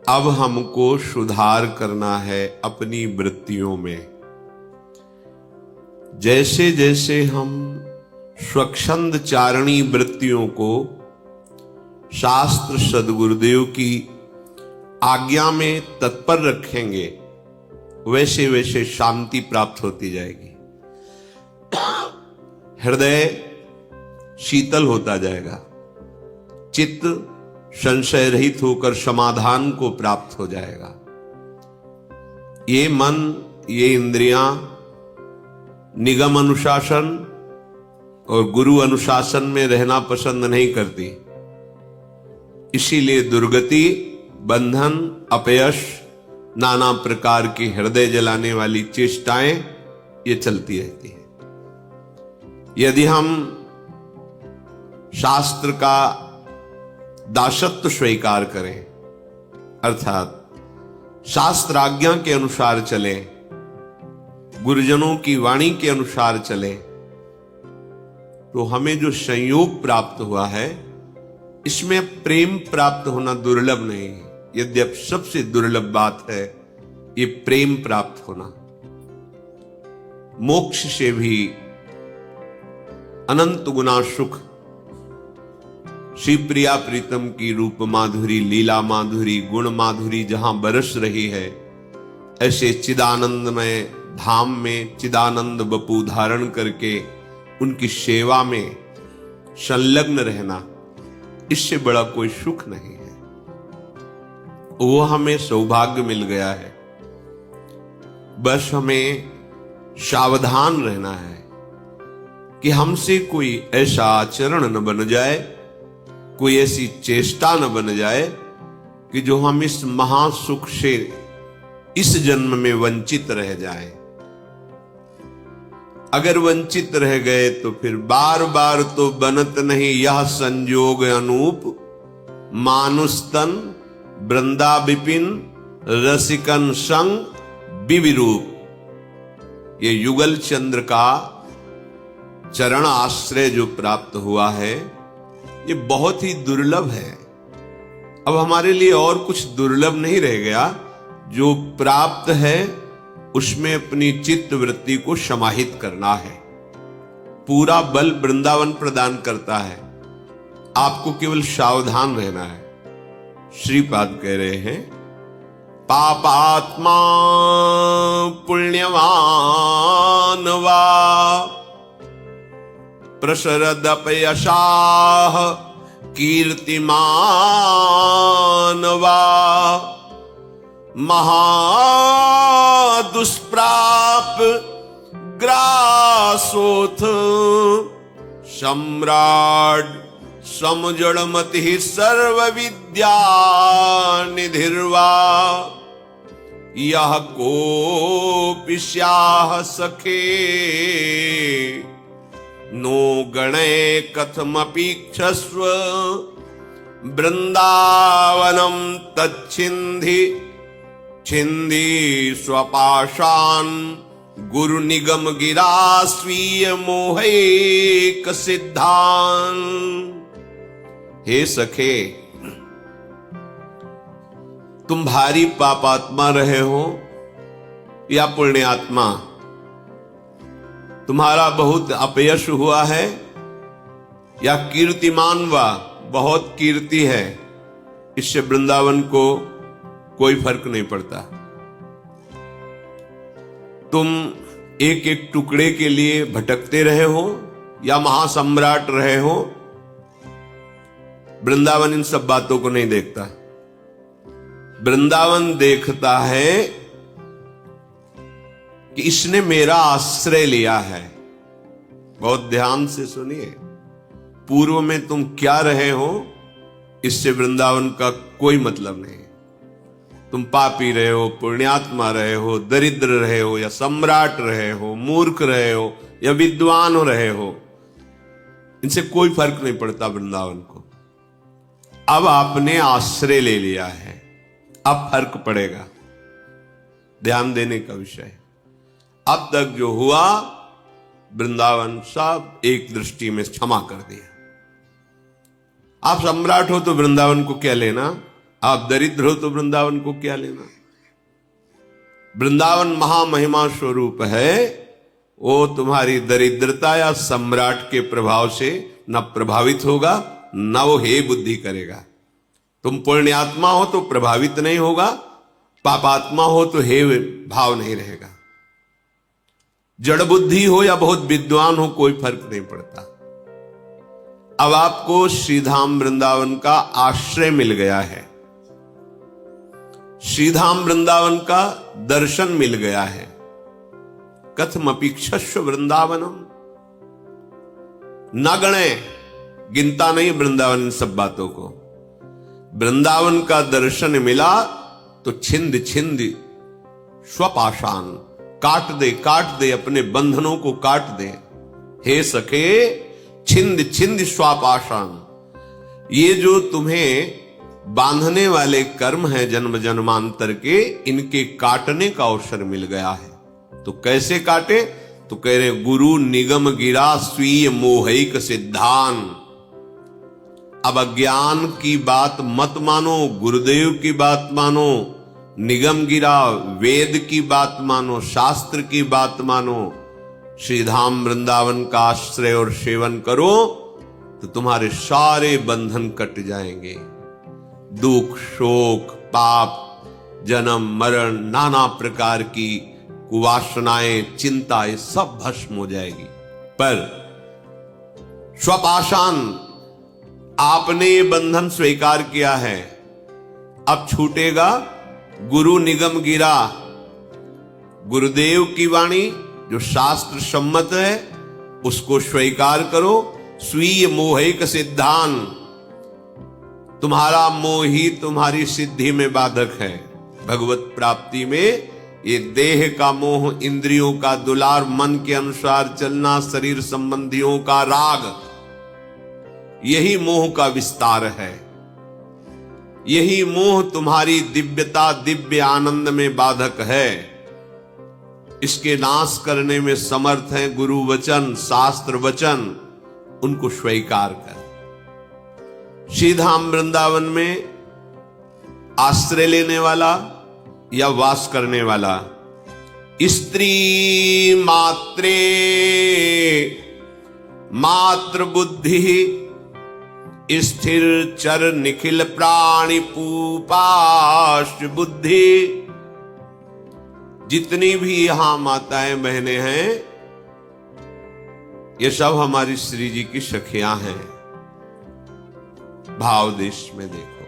अब हमको सुधार करना है अपनी वृत्तियों में। जैसे जैसे हम स्वच्छंद चारणी वृत्तियों को शास्त्र सद्गुरुदेव की आज्ञा में तत्पर रखेंगे, वैसे वैसे शांति प्राप्त होती जाएगी। हृदय शीतल होता जाएगा, चित्त संशय रहित होकर समाधान को प्राप्त हो जाएगा। ये मन, ये इंद्रियां निगम अनुशासन और गुरु अनुशासन में रहना पसंद नहीं करती। इसीलिए दुर्गति, बंधन, अपयश, नाना प्रकार की हृदय जलाने वाली चेष्टाएं ये चलती रहती है। यदि हम शास्त्र का दासत्व स्वीकार करें, अर्थात शास्त्र आज्ञा के अनुसार चले, गुरुजनों की वाणी के अनुसार चले, तो हमें जो संयोग प्राप्त हुआ है इसमें प्रेम प्राप्त होना दुर्लभ नहीं है। यद्यपि सबसे दुर्लभ बात है ये प्रेम प्राप्त होना। मोक्ष से भी अनंत गुना सुख श्री प्रिया प्रीतम की रूप माधुरी, लीला माधुरी, गुण माधुरी जहां बरस रही है, ऐसे चिदानंदमय धाम में चिदानंद बपू धारण करके उनकी सेवा में संलग्न रहना, इससे बड़ा कोई सुख नहीं है। वो हमें सौभाग्य मिल गया है। बस हमें सावधान रहना है कि हमसे कोई ऐसा आचरण न बन जाए, कोई ऐसी चेष्टा न बन जाए कि जो हम इस महासुख से इस जन्म में वंचित रह जाएं। अगर वंचित रह गए तो फिर बार बार तो बनत नहीं यह संजोग अनूप, मानुस्तन वृंदा विपिन रसिकन संग विविरूप। ये युगल चंद्र का चरण आश्रय जो प्राप्त हुआ है ये बहुत ही दुर्लभ है। अब हमारे लिए और कुछ दुर्लभ नहीं रह गया, जो प्राप्त है उसमें अपनी चित्त वृत्ति को समाहित करना है। पूरा बल वृंदावन प्रदान करता है, आपको केवल सावधान रहना है। श्रीपाद कह रहे हैं, पापात्मा पुण्यवान वा प्रसरदपयशाः कीर्तिमान वा महादुष्प्राप ग्रासोथ सम्राट समजड़मति सर्व विद्या निधिर्वा यह कोपि स्याह सखे नो गणे कथमपीक्षस्व वृंदावनम तच्छिंधि छिंदी स्वपाशान गुरु निगम गिरा स्वीय मोहैक सिद्धान। हे सखे, तुम भारी पापात्मा रहे हो या पुण्यात्मा, तुम्हारा बहुत अपयश हुआ है या कीर्तिमान वा बहुत कीर्ति है, इससे वृंदावन को कोई फर्क नहीं पड़ता। तुम एक एक टुकड़े के लिए भटकते रहे हो या महासम्राट रहे हो, वृंदावन इन सब बातों को नहीं देखता। वृंदावन देखता है कि इसने मेरा आश्रय लिया है। बहुत ध्यान से सुनिए, पूर्व में तुम क्या रहे हो इससे वृंदावन का कोई मतलब नहीं। तुम पापी रहे हो, पुण्यात्मा रहे हो, दरिद्र रहे हो या सम्राट रहे हो, मूर्ख रहे हो या विद्वान रहे हो, इनसे कोई फर्क नहीं पड़ता वृंदावन को। अब आपने आश्रय ले लिया है, अब फर्क पड़ेगा। ध्यान देने का विषय है। अब तक जो हुआ वृंदावन सब एक दृष्टि में क्षमा कर दिया। आप सम्राट हो तो वृंदावन को क्या लेना, आप दरिद्र हो तो वृंदावन को क्या लेना। वृंदावन महामहिमा स्वरूप है, वो तुम्हारी दरिद्रता या सम्राट के प्रभाव से न प्रभावित होगा, न वो हे बुद्धि करेगा। तुम पुण्यात्मा हो तो प्रभावित नहीं होगा, पापात्मा हो तो हे भाव नहीं रहेगा। जड़ बुद्धि हो या बहुत विद्वान हो कोई फर्क नहीं पड़ता। अब आपको श्रीधाम वृंदावन का आश्रय मिल गया है, श्रीधाम वृंदावन का दर्शन मिल गया है। कथमपीक्षस्व वृंदावनम, न गणे, गिनता नहीं वृंदावन इन सब बातों को। वृंदावन का दर्शन मिला तो छिंद छिंद स्वपाषाण, काट दे अपने बंधनों को काट दे। हे सखे छिंद छिंद स्वपाषाण, ये जो तुम्हें बांधने वाले कर्म हैं जन्म जन्मांतर के, इनके काटने का अवसर मिल गया है। तो कैसे काटे? तो कह रहे गुरु निगम गिरा स्वीय मोहिक सिद्धान। अब अज्ञान की बात मत मानो, गुरुदेव की बात मानो, निगम गिरा वेद की बात मानो, शास्त्र की बात मानो। श्रीधाम वृंदावन का आश्रय और सेवन करो तो तुम्हारे सारे बंधन कट जाएंगे। दुख, शोक, पाप, जन्म मरण, नाना प्रकार की कुवासनाएं, चिंता, ये सब भस्म हो जाएगी। पर स्वपाषाण, आपने ये बंधन स्वीकार किया है, अब छूटेगा। गुरु निगम गिरा, गुरुदेव की वाणी जो शास्त्र सम्मत है उसको स्वीकार करो। स्वीय मोहिक सिद्धान, तुम्हारा मोह ही तुम्हारी सिद्धि में बाधक है। भगवत प्राप्ति में ये देह का मोह, इंद्रियों का दुलार, मन के अनुसार चलना, शरीर संबंधियों का राग, यही मोह का विस्तार है। यही मोह तुम्हारी दिव्यता, दिव्य आनंद में बाधक है। इसके नाश करने में समर्थ है गुरु वचन, शास्त्र वचन, उनको स्वीकार कर। श्रीधाम वृंदावन में आश्रय लेने वाला या वास करने वाला, स्त्री मात्रे मात्र बुद्धि स्थिर चर निखिल प्राणी पूपाश बुद्धि। जितनी भी यहां माताएं बहनें हैं, ये सब हमारी श्री जी की सखियां हैं। भाव देश में देखो,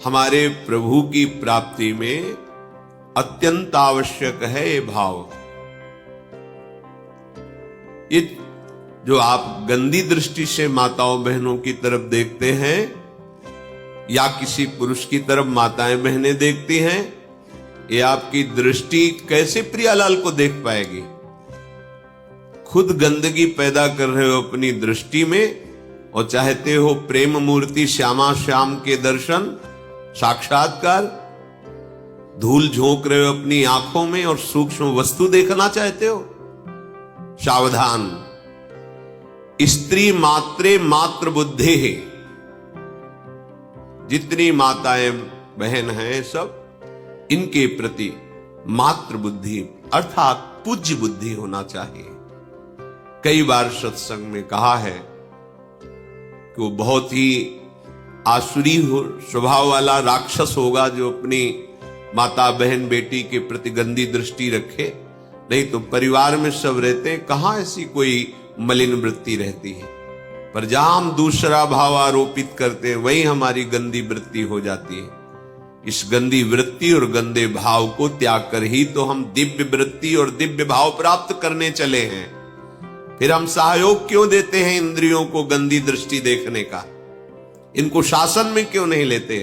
हमारे प्रभु की प्राप्ति में अत्यंत आवश्यक है ये भाव। ये जो आप गंदी दृष्टि से माताओं बहनों की तरफ देखते हैं या किसी पुरुष की तरफ माताएं बहनें देखती हैं, ये आपकी दृष्टि कैसे प्रियालाल को देख पाएगी? खुद गंदगी पैदा कर रहे हो अपनी दृष्टि में और चाहते हो प्रेम मूर्ति श्यामा श्याम के दर्शन, साक्षात्कार। धूल झोंक रहे हो अपनी आंखों में और सूक्ष्म वस्तु देखना चाहते हो। सावधान, स्त्री मात्रे मात्र बुद्धि है। जितनी माताएं बहन हैं सब, इनके प्रति मात्र बुद्धि अर्थात पूज्य बुद्धि होना चाहिए। कई बार सत्संग में कहा है कि वो बहुत ही आसुरी स्वभाव वाला राक्षस होगा जो अपनी माता बहन बेटी के प्रति गंदी दृष्टि रखे। नहीं तो परिवार में सब रहते हैं, कहां ऐसी कोई मलिन वृत्ति रहती है। पर जहां हम दूसरा भाव आरोपित करते हैं वहीं हमारी गंदी वृत्ति हो जाती है। इस गंदी वृत्ति और गंदे भाव को त्याग कर ही तो हम दिव्य वृत्ति और दिव्य भाव प्राप्त करने चले हैं। फिर हम सहयोग क्यों देते हैं इंद्रियों को गंदी दृष्टि देखने का? इनको शासन में क्यों नहीं लेते?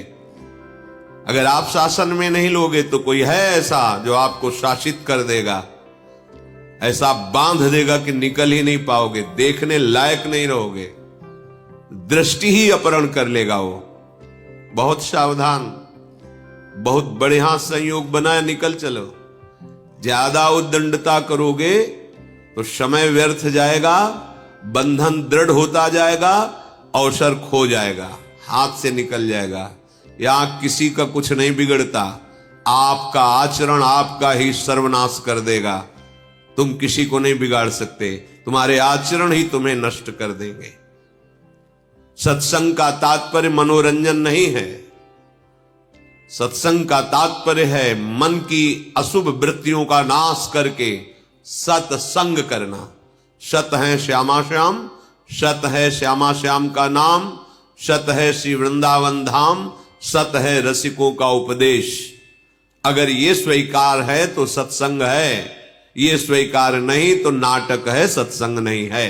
अगर आप शासन में नहीं लोगे तो कोई है ऐसा जो आपको शासित कर देगा, ऐसा बांध देगा कि निकल ही नहीं पाओगे, देखने लायक नहीं रहोगे, दृष्टि ही अपहरण कर लेगा वो। बहुत सावधान, बहुत बढ़िया संयोग बनाए, निकल चलो। ज्यादा उद्दंडता करोगे तो समय व्यर्थ जाएगा, बंधन दृढ़ होता जाएगा, अवसर खो जाएगा, हाथ से निकल जाएगा। यहां किसी का कुछ नहीं बिगड़ता, आपका आचरण आपका ही सर्वनाश कर देगा। तुम किसी को नहीं बिगाड़ सकते, तुम्हारे आचरण ही तुम्हें नष्ट कर देंगे। सत्संग का तात्पर्य मनोरंजन नहीं है, सत्संग का तात्पर्य है मन की अशुभ वृत्तियों का नाश करके सत्संग करना। सत है श्यामा श्याम, सत है श्यामा श्याम का नाम, सत है श्री वृंदावन धाम, सत है रसिकों का उपदेश। अगर ये स्वीकार है तो सत्संग है, ये स्वीकार नहीं तो नाटक है, सत्संग नहीं है।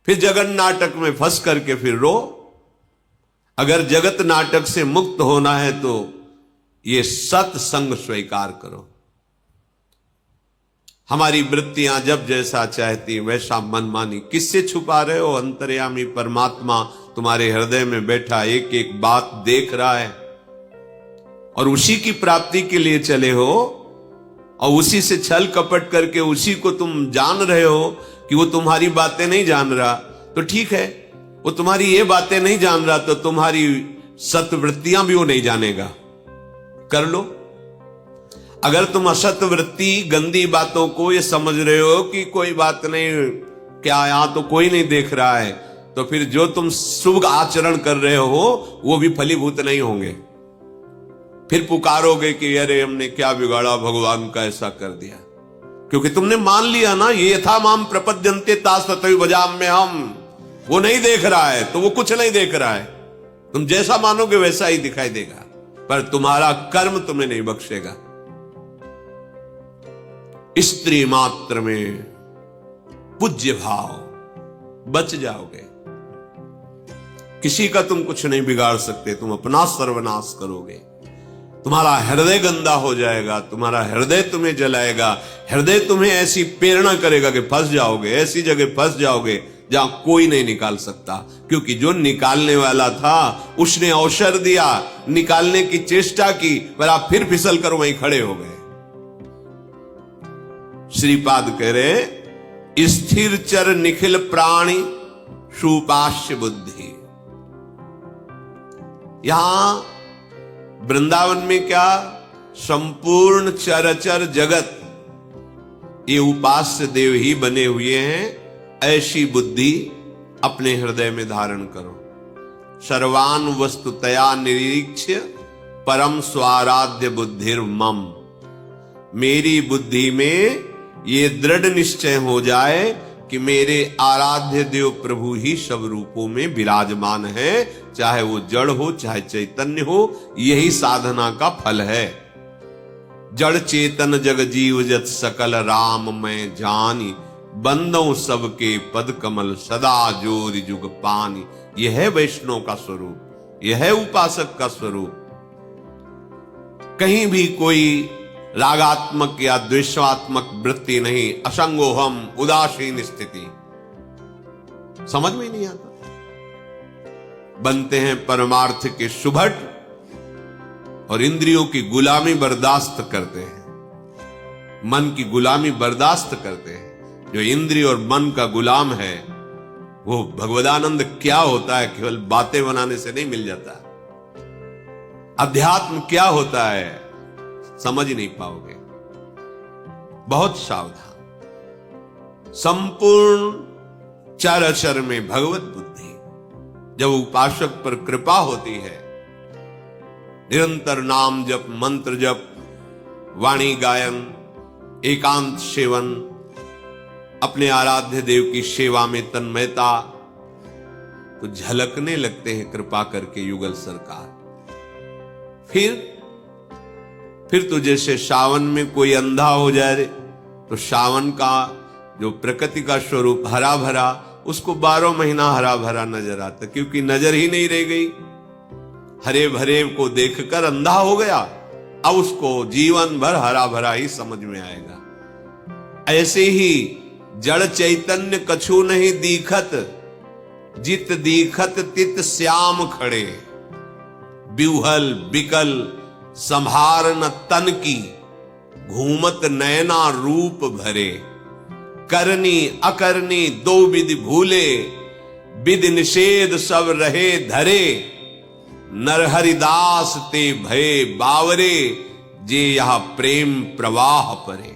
फिर जगत नाटक में फंस करके फिर रो। अगर जगत नाटक से मुक्त होना है तो ये सत्संग स्वीकार करो। हमारी वृत्तियां जब जैसा चाहती वैसा मनमानी, किससे छुपा रहे हो? अंतर्यामी परमात्मा तुम्हारे हृदय में बैठा एक एक बात देख रहा है और उसी की प्राप्ति के लिए चले हो और उसी से छल कपट करके उसी को तुम जान रहे हो कि वो तुम्हारी बातें नहीं जान रहा, तो ठीक है, वो तुम्हारी ये बातें नहीं जान रहा तो तुम्हारी सत्वृत्तियां भी वो नहीं जानेगा, कर लो। अगर तुम असत वृत्ति गंदी बातों को ये समझ रहे हो कि कोई बात नहीं, क्या यहां तो कोई नहीं देख रहा है, तो फिर जो तुम शुभ आचरण कर रहे हो वो भी फलीभूत नहीं होंगे। फिर पुकारोगे कि अरे हमने क्या बिगाड़ा, भगवान का ऐसा कर दिया, क्योंकि तुमने मान लिया ना, ये यथा माम प्रपद्यन्ते तास तथैव भजाम्य हम। वो नहीं देख रहा है तो वो कुछ नहीं देख रहा है, तुम जैसा मानोगे वैसा ही दिखाई देगा, पर तुम्हारा कर्म तुम्हें नहीं बख्शेगा। स्त्री मात्र में पूज्य भाव, बच जाओगे। किसी का तुम कुछ नहीं बिगाड़ सकते, तुम अपना सर्वनाश करोगे। तुम्हारा हृदय गंदा हो जाएगा, तुम्हारा हृदय तुम्हें जलाएगा, हृदय तुम्हें ऐसी प्रेरणा करेगा कि फंस जाओगे, ऐसी जगह फंस जाओगे जहां कोई नहीं निकाल सकता, क्योंकि जो निकालने वाला था उसने अवसर दिया, निकालने की चेष्टा की, पर आप फिर फिसल कर वहीं खड़े हो गए। श्रीपाद कह रहे स्थिर चर निखिल प्राणी सुपाश्य बुद्धि। यहां वृंदावन में क्या संपूर्ण चरचर जगत ये उपास्य देव ही बने हुए हैं। ऐसी बुद्धि अपने हृदय में धारण करो। सर्वान वस्तुतया निरीक्ष्य परम स्वाराध्य बुद्धिर मम। मेरी बुद्धि में ये दृढ़ निश्चय हो जाए कि मेरे आराध्य देव प्रभु ही सब रूपों में विराजमान है, चाहे वो जड़ हो चाहे चैतन्य हो, यही साधना का फल है। जड़ चेतन जग जीव जत सकल राम मैं जानी, बंदों सबके पद कमल सदा जोर जुग पानी। यह है वैष्णव का स्वरूप, यह है उपासक का स्वरूप। कहीं भी कोई रागात्मक या द्वेषात्मक वृत्ति नहीं, असंगोहम उदासीन स्थिति, समझ में नहीं आता। बनते हैं परमार्थ के सुभट और इंद्रियों की गुलामी बर्दाश्त करते हैं, मन की गुलामी बर्दाश्त करते हैं। जो इंद्रिय और मन का गुलाम है वो भगवदानंद क्या होता है केवल बातें बनाने से नहीं मिल जाता। अध्यात्म क्या होता है समझ नहीं पाओगे। बहुत सावधान। संपूर्ण चराचर में भगवत बुद्धि, जब उपासक पर कृपा होती है, निरंतर नाम जप, मंत्र जप, वाणी गायन, एकांत सेवन, अपने आराध्य देव की सेवा में तन्मयता, तो झलकने लगते हैं कृपा करके युगल सरकार। फिर तो जैसे सावन में कोई अंधा हो जाए तो सावन का जो प्रकृति का स्वरूप हरा भरा, उसको 12 महीना हरा भरा नजर आता, क्योंकि नजर ही नहीं रह गई। हरे भरे को देखकर अंधा हो गया, अब उसको जीवन भर हरा भरा ही समझ में आएगा। ऐसे ही जड़ चैतन्य कछु नहीं दीखत, जित दीखत तित श्याम खड़े। बिहुल बिकल संभार न तन की, घूमत नयना रूप भरे। करनी अकरनी दो विधि भूले, विधि निषेध सब रहे धरे, नरहरिदास ते भय बावरे, जे यह प्रेम प्रवाह परे।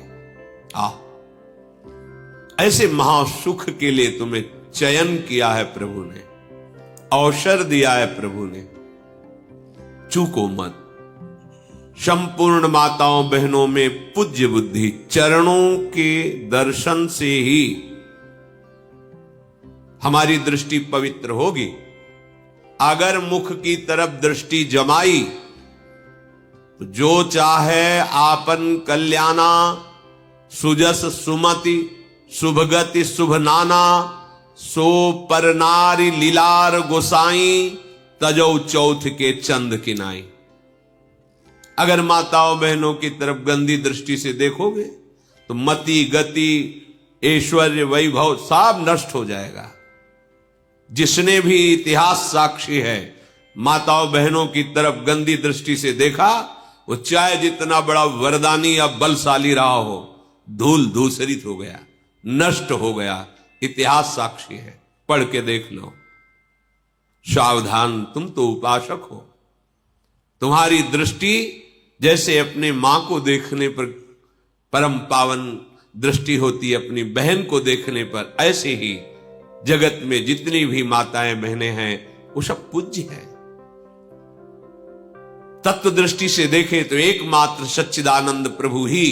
ऐसे महासुख के लिए तुम्हें चयन किया है प्रभु ने, अवसर दिया है प्रभु ने, चूको मत। संपूर्ण माताओं बहनों में पूज्य बुद्धि चरणों के दर्शन से ही हमारी दृष्टि पवित्र होगी। अगर मुख की तरफ दृष्टि जमाई तो जो चाहे आपन कल्याणा, सुजस सुमति शुभगति शुभ नाना, सो पर नारी लीलार गोसाई, तजौ चौथ के चंद किनाई। अगर माताओं बहनों की तरफ गंदी दृष्टि से देखोगे तो मति गति ऐश्वर्य वैभव सब नष्ट हो जाएगा। जिसने भी इतिहास साक्षी है माताओं बहनों की तरफ गंदी दृष्टि से देखा, वो चाहे जितना बड़ा वरदानी या बलशाली रहा हो, धूल धूसरित हो गया, नष्ट हो गया। इतिहास साक्षी है, पढ़ के देख लो। सावधान, तुम तो उपासक हो। तुम्हारी दृष्टि जैसे अपने मां को देखने पर परम पावन दृष्टि होती है, अपनी बहन को देखने पर, ऐसे ही जगत में जितनी भी माताएं बहनें हैं वो सब पूज्य हैं। तत्व दृष्टि से देखें तो एकमात्र सच्चिदानंद प्रभु ही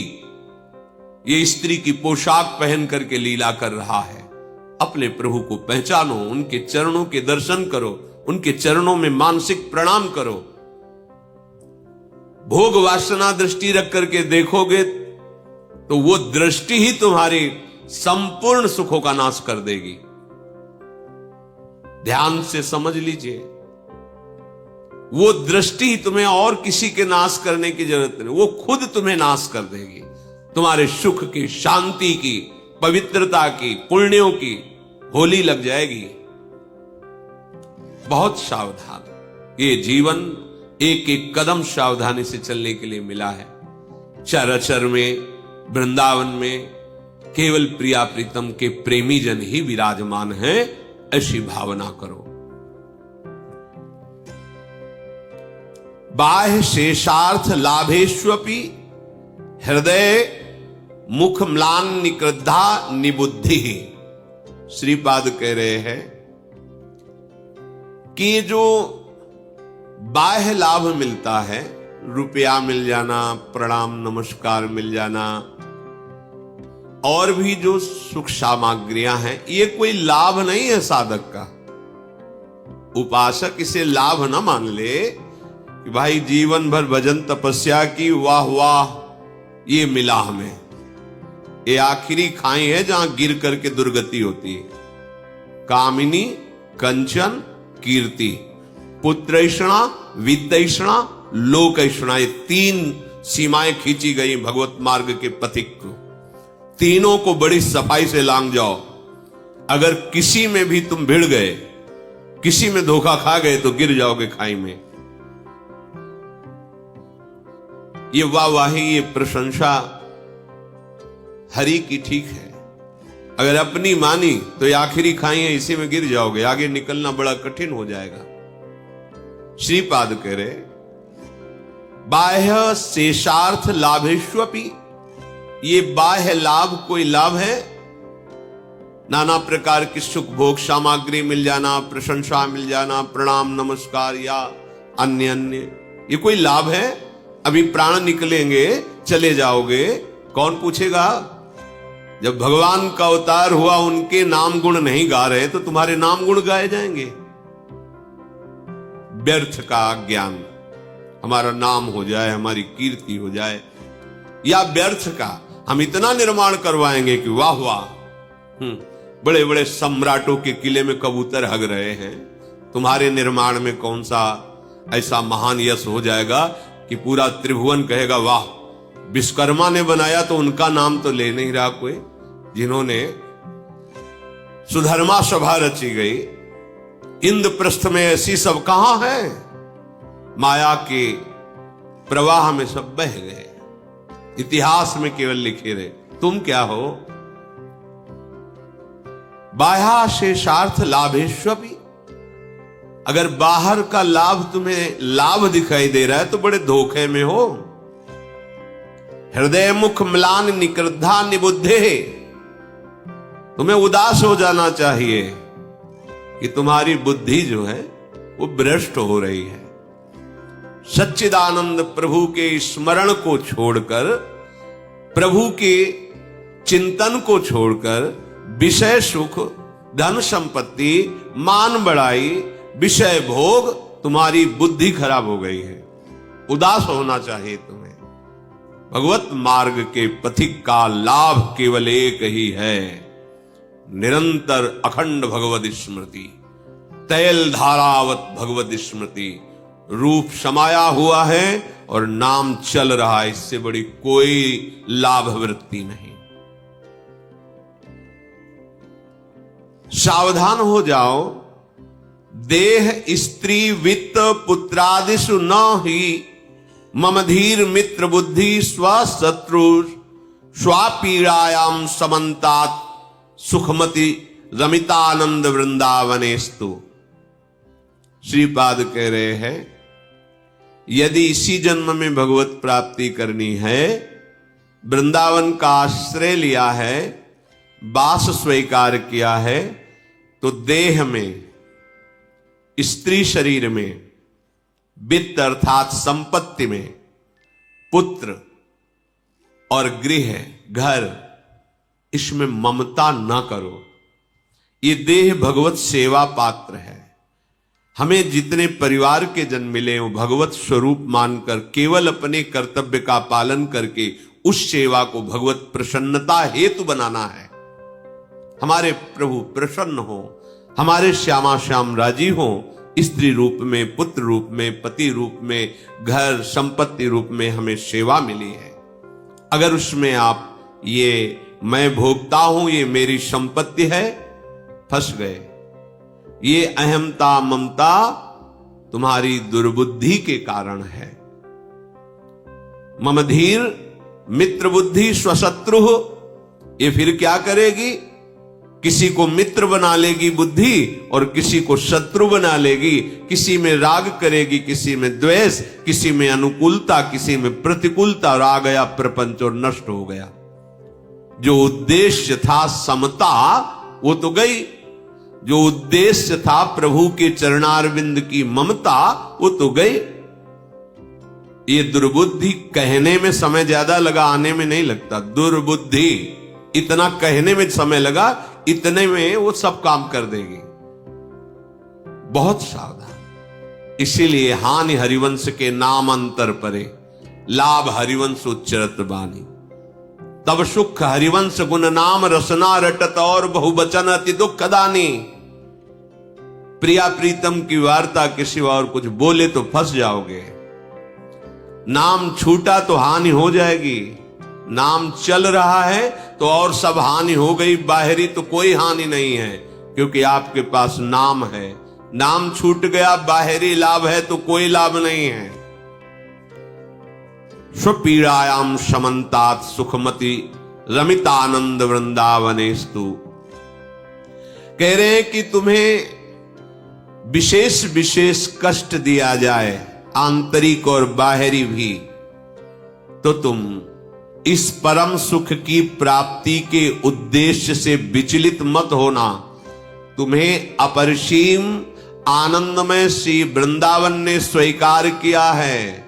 ये स्त्री की पोशाक पहन करके लीला कर रहा है। अपने प्रभु को पहचानो, उनके चरणों के दर्शन करो, उनके चरणों में मानसिक प्रणाम करो। भोग वासना दृष्टि रख करके देखोगे तो वो दृष्टि ही तुम्हारी संपूर्ण सुखों का नाश कर देगी। ध्यान से समझ लीजिए, वो दृष्टि तुम्हें और किसी के नाश करने की जरूरत नहीं, वो खुद तुम्हें नाश कर देगी। तुम्हारे सुख की, शांति की, पवित्रता की, पुण्यों की होली लग जाएगी। बहुत सावधान। ये जीवन एक एक कदम सावधानी से चलने के लिए मिला है। चराचर में, वृंदावन में केवल प्रिया प्रीतम के प्रेमी जन ही विराजमान हैं, ऐसी भावना करो। बाह्य शेषार्थ लाभेष्वपि हृदय मुख म्लान निकृद्धा निबुद्धि। श्रीपाद कह रहे हैं कि जो बाह्य लाभ मिलता है, रुपया मिल जाना, प्रणाम नमस्कार मिल जाना, और भी जो सुख सामग्रियां हैं, ये कोई लाभ नहीं है साधक का। उपासक इसे लाभ ना मान ले कि भाई जीवन भर भजन तपस्या की, वाह वाह ये मिला हमें। ये आखिरी खाई है जहां गिर करके दुर्गति होती है। कामिनी, कंचन, कीर्ति, पुत्रैषणा, वित्तैषणा, लोकैषणा, ये तीन सीमाएं खींची गई भगवत मार्ग के पथिक को। तीनों को बड़ी सफाई से लांग जाओ। अगर किसी में भी तुम भिड़ गए, किसी में धोखा खा गए तो गिर जाओगे खाई में। ये वाहवाही, ये प्रशंसा हरि की ठीक है। अगर अपनी मानी तो ये आखिरी खाई है, इसी में गिर जाओगे, आगे निकलना बड़ा कठिन हो जाएगा। श्रीपाद कह रहे बाह्य शेषार्थ लाभेष्वपि, ये बाह्य लाभ कोई लाभ है? नाना प्रकार की सुख भोग सामग्री मिल जाना, प्रशंसा मिल जाना, प्रणाम नमस्कार या अन्य अन्य, ये कोई लाभ है? अभी प्राण निकलेंगे, चले जाओगे, कौन पूछेगा? जब भगवान का अवतार हुआ, उनके नाम गुण नहीं गा रहे तो तुम्हारे नाम गुण गाए जाएंगे। व्यर्थ का ज्ञान, हमारा नाम हो जाए, हमारी कीर्ति हो जाए, या व्यर्थ का हम इतना निर्माण करवाएंगे कि वाह वाह, बड़े बड़े सम्राटों के किले में कबूतर हग रहे हैं, तुम्हारे निर्माण में कौन सा ऐसा महान यश हो जाएगा कि पूरा त्रिभुवन कहेगा वाह, विश्वकर्मा ने बनाया तो उनका नाम तो ले नहीं रहा कोई। जिन्होंने सुधर्मा सभा रची गई, इंद्रप्रस्थ में ऐसी सब कहां है? माया के प्रवाह में सब बह गए, इतिहास में केवल लिखे रहे। तुम क्या हो? बाह्याशेषार्थ लाभेष्वपि, अगर बाहर का लाभ तुम्हें लाभ दिखाई दे रहा है तो बड़े धोखे में हो। हृदय मुख म्लान निकृद्धा निबुद्धे, तुम्हें उदास हो जाना चाहिए कि तुम्हारी बुद्धि जो है वो भ्रष्ट हो रही है। सच्चिदानंद प्रभु के स्मरण को छोड़कर, प्रभु के चिंतन को छोड़कर विषय सुख, धन संपत्ति, मान बढ़ाई, विषय भोग, तुम्हारी बुद्धि खराब हो गई है। उदास होना चाहिए तुम्हें। भगवत मार्ग के पथिक का लाभ केवल एक ही है, निरंतर अखंड भगवत स्मृति, तैल धारावत भगवत स्मृति। रूप समाया हुआ है और नाम चल रहा है, इससे बड़ी कोई लाभ वृत्ति नहीं। सावधान हो जाओ, देह स्त्री वित्त पुत्रादिषु न ही मम धीर मित्र बुद्धि स्वशत्रु स्वापीड़ायाम समन्तात सुखमति रमितानंद वृंदावनेस्तु। श्रीपाद कह रहे हैं, यदि इसी जन्म में भगवत प्राप्ति करनी है, वृंदावन का आश्रय लिया है, वास स्वीकार किया है, तो देह में, स्त्री शरीर में, वित्त अर्थात संपत्ति में, पुत्र और गृह घर, इसमें ममता न करो। ये देह भगवत सेवा पात्र है। हमें जितने परिवार के जन मिले वो भगवत स्वरूप मानकर केवल अपने कर्तव्य का पालन करके उस सेवा को भगवत प्रसन्नता हेतु बनाना है। हमारे प्रभु प्रसन्न हो, हमारे श्यामा श्याम राजी हो, स्त्री रूप में, पुत्र रूप में, पति रूप में, घर संपत्ति रूप में हमें सेवा मिली है। अगर उसमें आप ये मैं भोगता हूं, ये मेरी संपत्ति है, फंस गए। ये अहमता ममता तुम्हारी दुर्बुद्धि के कारण है। ममधीर मित्र बुद्धि स्वशत्रु, ये फिर क्या करेगी? किसी को मित्र बना लेगी बुद्धि और किसी को शत्रु बना लेगी। किसी में राग करेगी, किसी में द्वेष, किसी में अनुकूलता, किसी में प्रतिकूलता, और आ गया प्रपंच और नष्ट हो गया। जो उद्देश्य था समता वो तो गई, जो उद्देश्य था प्रभु के चरणारविंद की ममता वो तो गई। ये दुर्बुद्धि कहने में समय ज्यादा लगा, आने में नहीं लगता। दुर्बुद्धि इतना कहने में समय लगा, इतने में वो सब काम कर देगी। बहुत सावधान। इसीलिए हानि हरिवंश के नाम अंतर परे, लाभ हरिवंश उच्चरत बानी। तब सुख हरिवंश गुण नाम रसना रटत और बहुवचन अति दुखदानी। प्रिया प्रीतम की वार्ता किसी और कुछ बोले तो फंस जाओगे। नाम छूटा तो हानि हो जाएगी, नाम चल रहा है तो और सब हानि हो गई। बाहरी तो कोई हानि नहीं है क्योंकि आपके पास नाम है। नाम छूट गया, बाहरी लाभ है तो कोई लाभ नहीं है। स्वपीड़ायाम समन्तात सुखमति रमितानंद वृंदावनेस्तु। कह रहे हैं कि तुम्हें विशेष विशेष कष्ट दिया जाए, आंतरिक और बाहरी भी, तो तुम इस परम सुख की प्राप्ति के उद्देश्य से विचलित मत होना। तुम्हें अपरिसीम आनंदमय श्री वृंदावन ने स्वीकार किया है।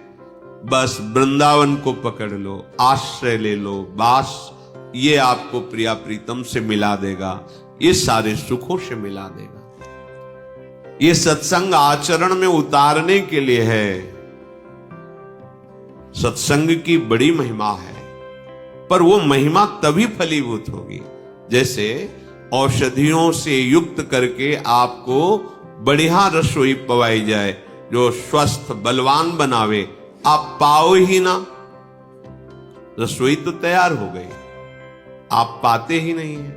बस वृंदावन को पकड़ लो, आश्रय ले लो, बस ये आपको प्रिया प्रीतम से मिला देगा, ये सारे सुखों से मिला देगा। ये सत्संग आचरण में उतारने के लिए है। सत्संग की बड़ी महिमा है, पर वो महिमा तभी फलीभूत होगी जैसे औषधियों से युक्त करके आपको बढ़िया रसोई पवाई जाए जो स्वस्थ बलवान बनावे। आप पाओ ही ना, रसोई तो तैयार हो गई, आप पाते ही नहीं है,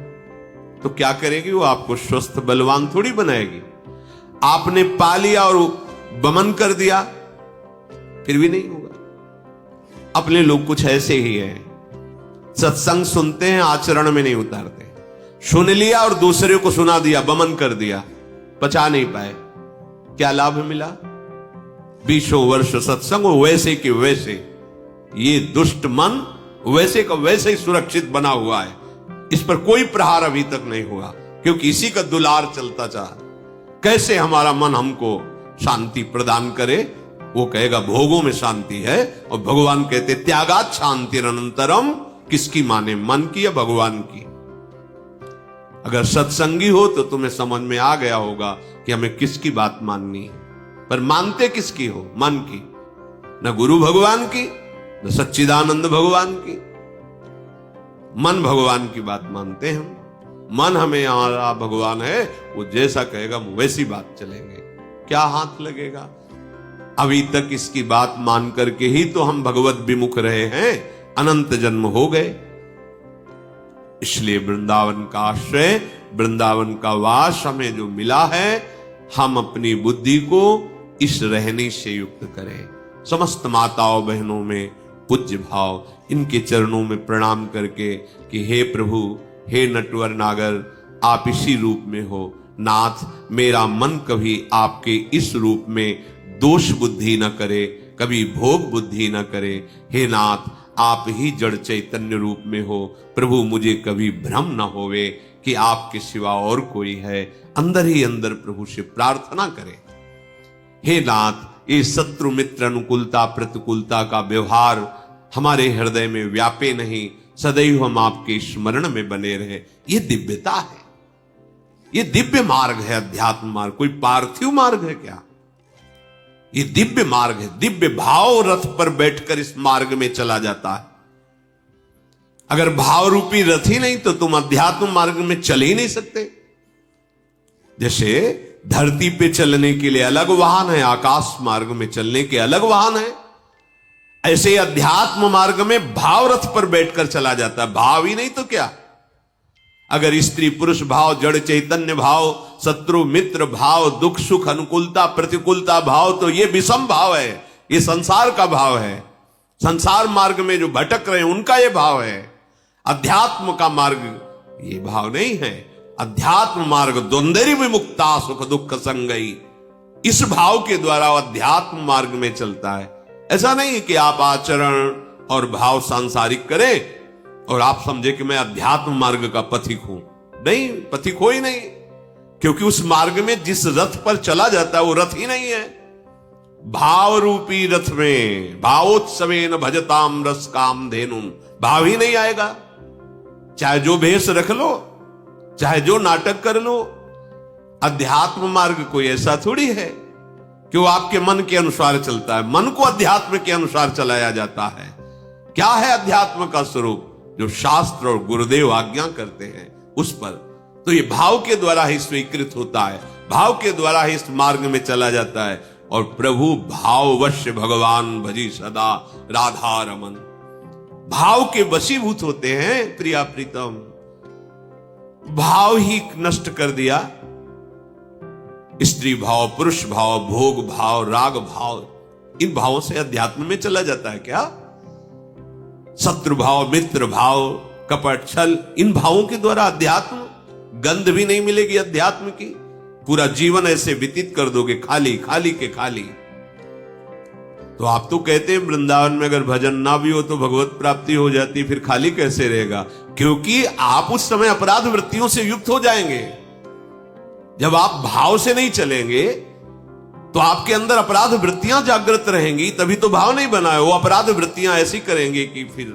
तो क्या करेगी वो? आपको स्वस्थ बलवान थोड़ी बनाएगी। आपने पा लिया और बमन कर दिया, फिर भी नहीं होगा। अपने लोग कुछ ऐसे ही है, सत्संग सुनते हैं, आचरण में नहीं उतारते। सुन लिया और दूसरे को सुना दिया, बमन कर दिया, पचा नहीं पाए। क्या लाभ मिला? 20 वर्ष सत्संग वैसे के वैसे, ये दुष्ट मन वैसे का वैसे ही सुरक्षित बना हुआ है। इस पर कोई प्रहार अभी तक नहीं हुआ, क्योंकि इसी का दुलार चलता चाह। कैसे हमारा मन हमको शांति प्रदान करे? वो कहेगा भोगों में शांति है, और भगवान कहते त्यागात शांतिरनंतरम। किसकी माने, मन की या भगवान की? अगर सत्संगी हो तो तुम्हें समझ में आ गया होगा कि हमें किसकी बात माननी है। पर मानते किसकी हो? मन की। न गुरु भगवान की, न सच्चिदानंद भगवान की। मन भगवान की बात मानते हैं हम। मन हमें हमारा भगवान है, वो जैसा कहेगा हम वैसी बात चलेंगे। क्या हाथ लगेगा? अभी तक इसकी बात मान करके ही तो हम भगवत विमुख रहे हैं, अनंत जन्म हो गए। इसलिए वृंदावन का आश्रय, वृंदावन का वास हमें जो मिला है, हम अपनी बुद्धि को इस रहनी से युक्त करें। समस्त माताओं बहनों में पूज्य भाव, इनके चरणों में प्रणाम करके कि हे प्रभु, हे नटवर नागर, आप इसी रूप में हो। नाथ, मेरा मन कभी आपके इस रूप में दोष बुद्धि न करे, कभी भोग बुद्धि न करे। हे नाथ, आप ही जड़ चैतन्य रूप में हो। प्रभु, मुझे कभी भ्रम न होवे कि आपके सिवा और कोई है। अंदर ही अंदर प्रभु से प्रार्थना करें। हे नाथ, ये शत्रु मित्र अनुकूलता प्रतिकूलता का व्यवहार हमारे हृदय में व्यापे नहीं, सदैव हम आपके स्मरण में बने रहे। ये दिव्यता है, ये दिव्य मार्ग है, अध्यात्म मार्ग। कोई पार्थिव मार्ग है क्या? ये दिव्य मार्ग है। दिव्य भाव रथ पर बैठकर इस मार्ग में चला जाता है। अगर भाव रूपी रथ ही नहीं तो तुम अध्यात्म मार्ग में चल ही नहीं सकते। जैसे धरती पे चलने के लिए अलग वाहन है, आकाश मार्ग में चलने के अलग वाहन है, ऐसे अध्यात्म मार्ग में भाव रथ पर बैठकर चला जाता है। भाव ही नहीं तो क्या? अगर स्त्री पुरुष भाव, जड़ चैतन्य भाव, शत्रु मित्र भाव, दुख सुख अनुकूलता प्रतिकूलता भाव, तो ये विषम भाव है, ये संसार का भाव है। संसार मार्ग में जो भटक रहे हैं उनका ये भाव है। अध्यात्म का मार्ग ये भाव नहीं है। अध्यात्म मार्ग द्वंद्वरि विमुक्ता सुख दुख संगई, इस भाव के द्वारा अध्यात्म मार्ग में चलता है। ऐसा नहीं कि आप आचरण और भाव सांसारिक करें और आप समझे कि मैं अध्यात्म मार्ग का पथिक हूं। नहीं, पथिक हो ही नहीं, क्योंकि उस मार्ग में जिस रथ पर चला जाता है वो रथ ही नहीं है। भाव रूपी रथ में भावोत्सवेन भजताम रस काम धेनुम, भाव ही नहीं आएगा। चाहे जो भेष रख लो, चाहे जो नाटक कर लो, अध्यात्म मार्ग कोई ऐसा थोड़ी है कि वो आपके मन के अनुसार चलता है। मन को अध्यात्म के अनुसार चलाया जाता है। क्या है अध्यात्म का स्वरूप? जो शास्त्र और गुरुदेव आज्ञा करते हैं उस पर। तो ये भाव के द्वारा ही स्वीकृत होता है, भाव के द्वारा ही इस मार्ग में चला जाता है। और प्रभु भाववश्य भगवान भजी सदा राधा रमन, भाव के वशीभूत होते हैं। प्रिया प्रीतम, भाव ही नष्ट कर दिया। स्त्री भाव, पुरुष भाव, भोग भाव, राग भाव, इन भावों से अध्यात्म में चला जाता है क्या? शत्रु भाव, मित्र भाव, कपट, छल, इन भावों के द्वारा अध्यात्म, गंध भी नहीं मिलेगी अध्यात्म की। पूरा जीवन ऐसे व्यतीत कर दोगे, खाली खाली के खाली। तो आप तो कहते हैं वृंदावन में अगर भजन ना भी हो तो भगवत प्राप्ति हो जाती, फिर खाली कैसे रहेगा? क्योंकि आप उस समय अपराध वृत्तियों से युक्त हो जाएंगे। जब आप भाव से नहीं चलेंगे तो आपके अंदर अपराध वृत्तियां जागृत रहेंगी, तभी तो भाव नहीं बना है। वो अपराध वृत्तियां ऐसी करेंगे कि फिर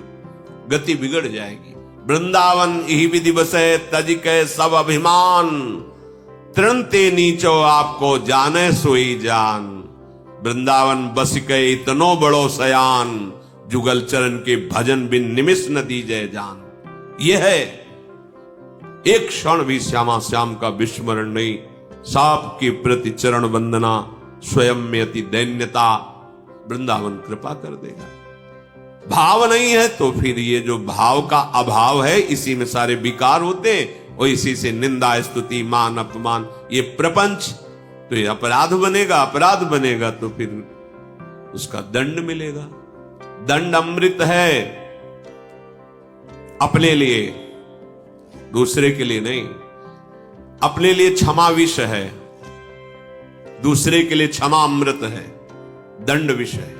गति बिगड़ जाएगी। वृंदावन यही विधि बसे तज के सब अभिमान, तृणते नीचो आपको जाने सोई जान। वृंदावन बस के इतनो बड़ो सयान, जुगल चरण के भजन बिन निमिष न दीजे जान। यह है, एक क्षण भी श्यामा श्याम का विस्मरण नहीं। साप के प्रति चरण वंदना, स्वयं में अति दैन्यता, वृंदावन कृपा कर देगा। भाव नहीं है तो फिर ये जो भाव का अभाव है, इसी में सारे विकार होते हैं और इसी से निंदा स्तुति मान अपमान, ये प्रपंच, तो ये अपराध बनेगा। अपराध बनेगा तो फिर उसका दंड मिलेगा। दंड अमृत है अपने लिए, दूसरे के लिए नहीं। अपने लिए क्षमा विष है, दूसरे के लिए क्षमा अमृत है, दंड विष है।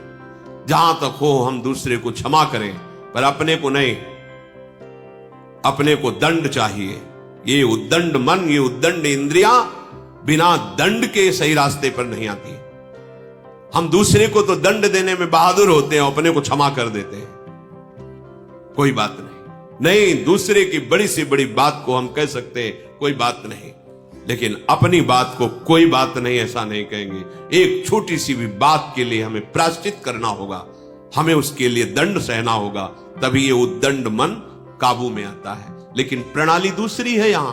जहां तक हो हम दूसरे को क्षमा करें, पर अपने को नहीं। अपने को दंड चाहिए। ये उद्दंड मन, ये उद्दंड इंद्रियां बिना दंड के सही रास्ते पर नहीं आती। हम दूसरे को तो दंड देने में बहादुर होते हैं, अपने को क्षमा कर देते हैं। कोई बात नहीं, दूसरे की बड़ी से बड़ी बात को हम कह सकते हैं कोई बात नहीं, लेकिन अपनी बात को कोई बात नहीं ऐसा नहीं कहेंगे। एक छोटी सी भी बात के लिए हमें प्रायश्चित करना होगा, हमें उसके लिए दंड सहना होगा, तभी ये उद्दंड मन काबू में आता है। लेकिन प्रणाली दूसरी है। यहां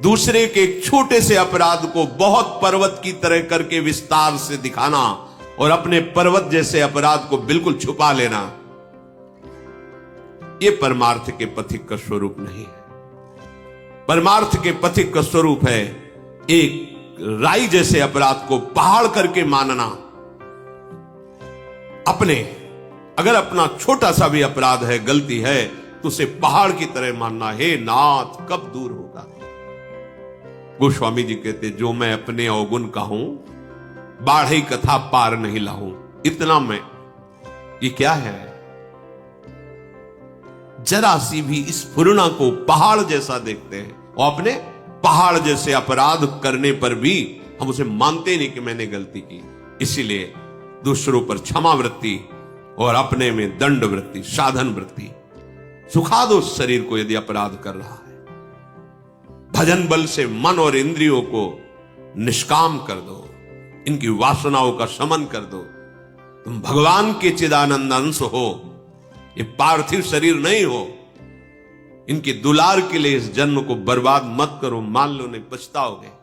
दूसरे के एक छोटे से अपराध को बहुत पर्वत की तरह करके विस्तार से दिखाना और अपने पर्वत जैसे अपराध को बिल्कुल छुपा लेना, यह परमार्थ के पथिक का स्वरूप नहीं है। परमार्थ के पथिक का स्वरूप है एक राई जैसे अपराध को पहाड़ करके मानना। अगर अपना छोटा सा भी अपराध है, गलती है, तो उसे पहाड़ की तरह मानना। हे नाथ, कब दूर होगा। गोस्वामी जी कहते, जो मैं अपने अवगुण कहूं, बाढ़ी कथा पार नहीं लाऊं। इतना मैं, ये क्या है? जरा सी भी इस फुरना को पहाड़ जैसा देखते हैं, और अपने पहाड़ जैसे अपराध करने पर भी हम उसे मानते नहीं कि मैंने गलती की। इसीलिए दूसरों पर क्षमा वृत्ति और अपने में दंड वृत्ति, साधन वृत्ति। सुखा दो शरीर को यदि अपराध कर रहा है, भजन बल से मन और इंद्रियों को निष्काम कर दो, इनकी वासनाओं का शमन कर दो। तुम भगवान के चिदानंद अंश हो, ये पार्थिव शरीर नहीं हो। इनके दुलार के लिए इस जन्म को बर्बाद मत करो, मान लो नहीं पछताओगे।